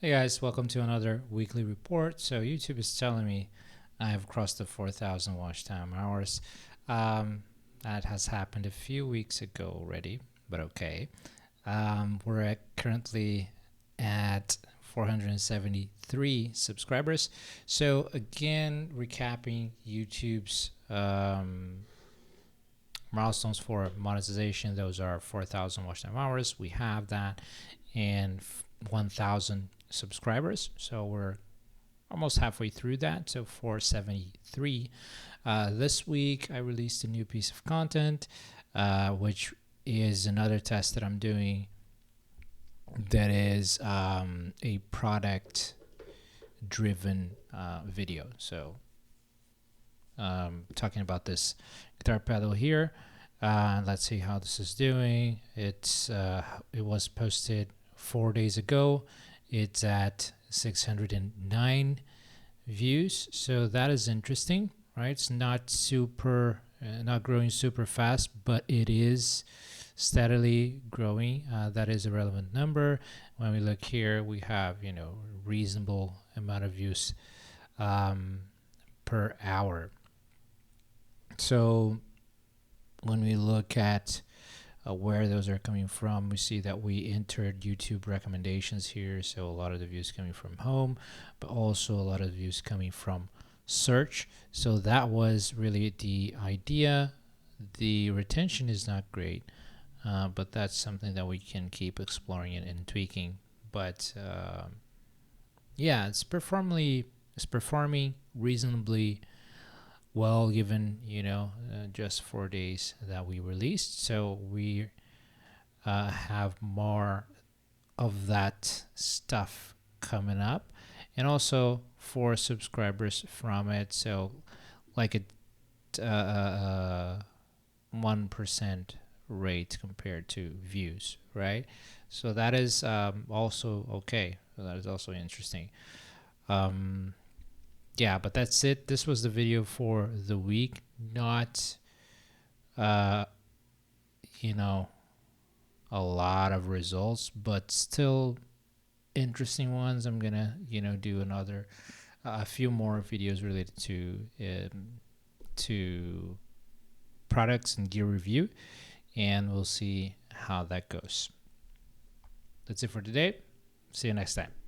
Hey guys, welcome to another weekly report. So YouTube is telling me I have crossed the 4,000 watch time hours. That has happened a few weeks ago already, but okay. Currently at 473 subscribers. So again, recapping YouTube's milestones for monetization. Those are 4,000 watch time hours. We have that, and 1,000 subscribers. So we're almost halfway through that. So 473. This week I released a new piece of content, which is another test that I'm doing. That is a product driven video. So talking about this guitar pedal here. Let's see how this is doing. It was posted 4 days ago. It's at 609 views, so that is interesting, right? It's not not growing super fast, but it is steadily growing. That is a relevant number. When we look here, we have reasonable amount of views per hour. So when we look at where those are coming from, we see that we entered YouTube recommendations here. So a lot of the views coming from home, but also a lot of the views coming from search. So that was really the idea. The retention is not great, but that's something that we can keep exploring and tweaking. But yeah, it's performing reasonably well, given just 4 days that we released. So we have more of that stuff coming up, and also for subscribers from it. So like a 1% rate compared to views, right? So that is also okay. So that is also interesting. Yeah, but that's it. This was the video for the week. Not, uh, you know, a lot of results, but still interesting ones. I'm gonna, do a few more videos related to products and gear review, and we'll see how that goes. That's it for today. See you next time.